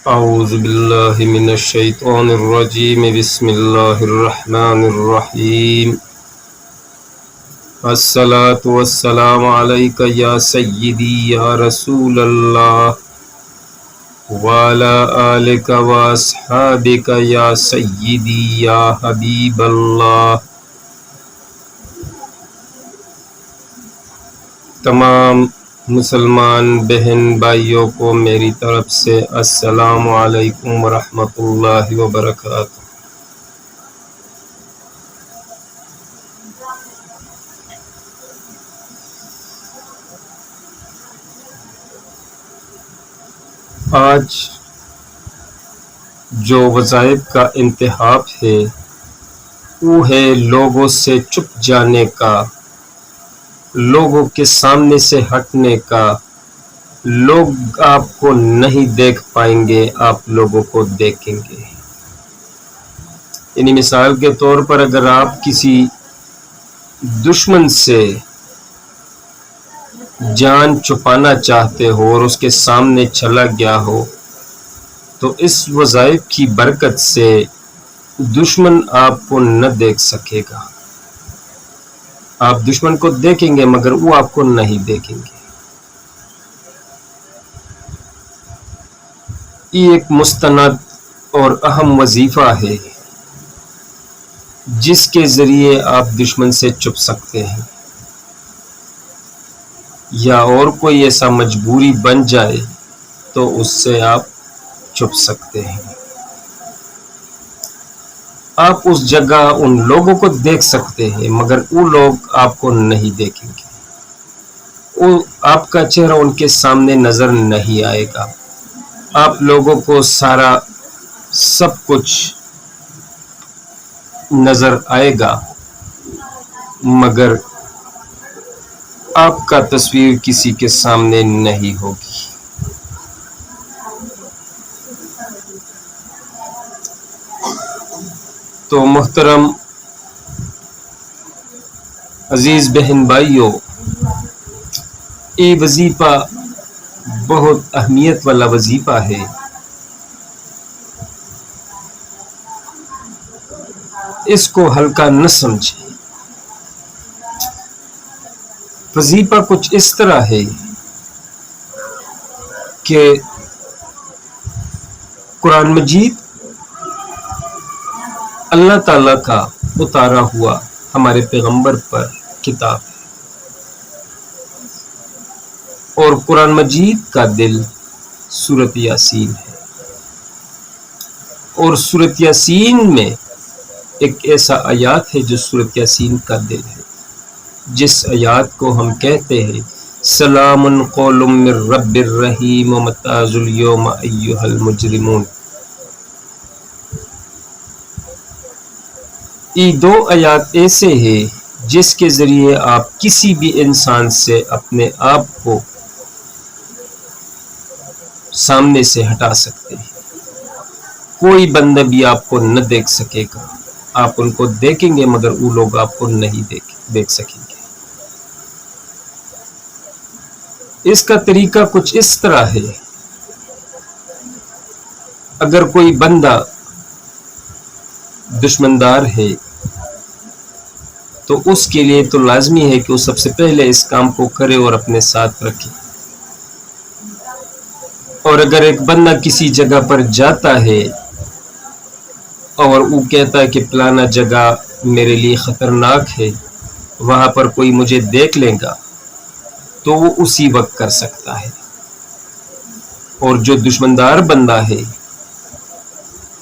اعوذ باللہ من الشیطان الرجیم بسم اللہ الرحمن الرحیم الصلاۃ والسلام علیک یا سیدی یا رسول اللہ وعلی آلک واصحابک یا سیدی یا حبیب اللہ۔ تمام مسلمان بہن بھائیوں کو میری طرف سے السلام علیکم ورحمۃ اللہ وبرکاتہ۔ آج جو وظائف کا انتخاب ہے وہ ہے لوگوں سے چھپ جانے کا، لوگوں کے سامنے سے ہٹنے کا۔ لوگ آپ کو نہیں دیکھ پائیں گے، آپ لوگوں کو دیکھیں گے۔ یعنی مثال کے طور پر اگر آپ کسی دشمن سے جان چھپانا چاہتے ہو اور اس کے سامنے چلا گیا ہو تو اس وظائف کی برکت سے دشمن آپ کو نہ دیکھ سکے گا۔ آپ دشمن کو دیکھیں گے مگر وہ آپ کو نہیں دیکھیں گے۔ یہ ایک مستند اور اہم وظیفہ ہے جس کے ذریعے آپ دشمن سے چھپ سکتے ہیں، یا اور کوئی ایسا مجبوری بن جائے تو اس سے آپ چھپ سکتے ہیں۔ آپ اس جگہ ان لوگوں کو دیکھ سکتے ہیں مگر وہ لوگ آپ کو نہیں دیکھیں گے، وہ آپ کا چہرہ ان کے سامنے نظر نہیں آئے گا۔ آپ لوگوں کو سارا سب کچھ نظر آئے گا مگر آپ کا تصویر کسی کے سامنے نہیں ہوگی۔ تو محترم عزیز بہن بھائیوں، یہ وظیفہ بہت اہمیت والا وظیفہ ہے۔ اس کو ہلکا نہ سمجھیں۔ وظیفہ کچھ اس طرح ہے کہ قرآن مجید اللہ تعالیٰ کا اتارا ہوا ہمارے پیغمبر پر کتاب ہے، اور قرآن مجید کا دل سورۃ یاسین ہے، اور سورۃ یاسین میں ایک ایسا آیات ہے جو سورۃ یاسین کا دل ہے، جس آیات کو ہم کہتے ہیں سلام قول من رب الرحیم ومتاز اليوم ایھا المجرمون۔ یہ دو آیات ایسے ہیں جس کے ذریعے آپ کسی بھی انسان سے اپنے آپ کو سامنے سے ہٹا سکتے ہیں۔ کوئی بندہ بھی آپ کو نہ دیکھ سکے گا، آپ ان کو دیکھیں گے مگر وہ لوگ آپ کو نہیں دیکھ سکیں گے۔ اس کا طریقہ کچھ اس طرح ہے، اگر کوئی بندہ دشمندار ہے تو اس کے لیے تو لازمی ہے کہ وہ سب سے پہلے اس کام کو کرے اور اپنے ساتھ رکھے۔ اور اگر ایک بندہ کسی جگہ پر جاتا ہے اور وہ کہتا ہے کہ فلانا جگہ میرے لیے خطرناک ہے، وہاں پر کوئی مجھے دیکھ لے گا، تو وہ اسی وقت کر سکتا ہے۔ اور جو دشمندار بندہ ہے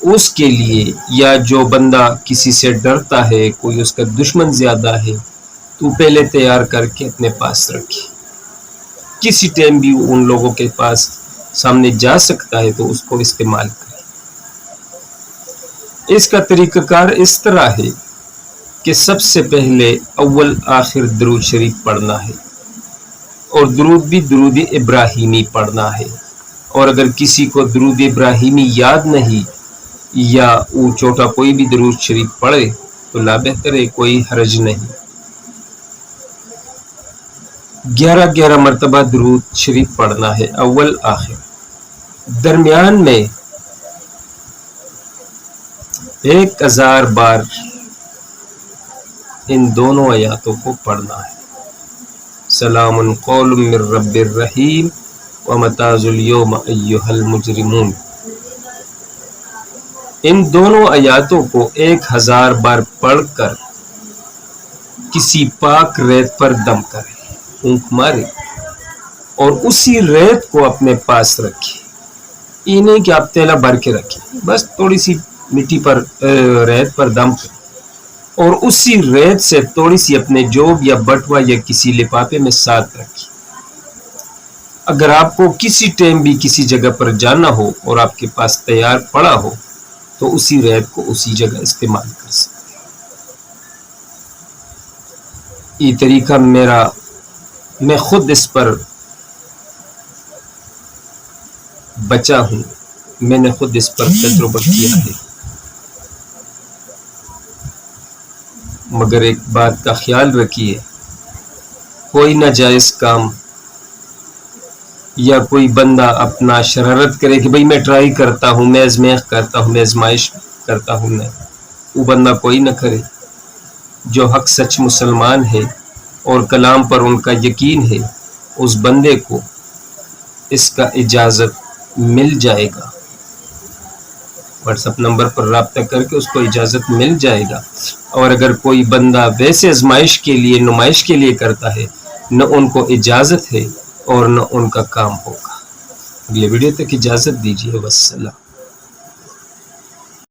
اس کے لیے، یا جو بندہ کسی سے ڈرتا ہے، کوئی اس کا دشمن زیادہ ہے، تو پہلے تیار کر کے اپنے پاس رکھے۔ کسی ٹائم بھی ان لوگوں کے پاس سامنے جا سکتا ہے تو اس کو استعمال کرے۔ اس کا طریقہ کار اس طرح ہے کہ سب سے پہلے اول آخر درود شریف پڑھنا ہے، اور درود بھی درود ابراہیمی پڑھنا ہے۔ اور اگر کسی کو درود ابراہیمی یاد نہیں یا وہ چھوٹا کوئی بھی درود شریف پڑھے تو لا بہتر ہے، کوئی حرج نہیں۔ 11 مرتبہ درود شریف پڑھنا ہے اول آخر۔ درمیان میں 1000 بار ان دونوں آیاتوں کو پڑھنا ہے۔ سلام قول من رب الرحیم ومتاز اليوم ایھا المجرمون۔ ان دونوں آیاتوں کو 1000 بار پڑھ کر کسی پاک ریت پر دم کرے، اونک مارے، اور اسی ریت کو اپنے پاس رکھے۔ یہ نہیں کہ آپ تیلا بھر کے رکھیں، بس تھوڑی سی مٹی پر ریت پر دم کریں، اور اسی ریت سے تھوڑی سی اپنے جوب یا بٹوا یا کسی لفافے میں ساتھ رکھیں۔ اگر آپ کو کسی ٹائم بھی کسی جگہ پر جانا ہو اور آپ کے پاس تیار پڑا ہو تو اسی ریت کو اسی جگہ استعمال کر سکتے۔ یہ طریقہ میں خود اس پر بچا ہوں، میں نے خود اس پر تجربہ کیا ہے۔ مگر ایک بات کا خیال رکھیے، کوئی ناجائز کام یا کوئی بندہ اپنا شرارت کرے کہ بھئی میں ٹرائی کرتا ہوں، میں آزمائش کرتا ہوں، میں آزمائش کرتا ہوں، میں وہ بندہ کوئی نہ کرے۔ جو حق سچ مسلمان ہے اور کلام پر ان کا یقین ہے، اس بندے کو اس کا اجازت مل جائے گا۔ واٹس ایپ نمبر پر رابطہ کر کے اس کو اجازت مل جائے گا۔ اور اگر کوئی بندہ ویسے آزمائش کے لیے، نمائش کے لیے کرتا ہے، نہ ان کو اجازت ہے اور نہ ان کا کام ہوگا۔ اگلے ویڈیو تک اجازت دیجیے، والسلام۔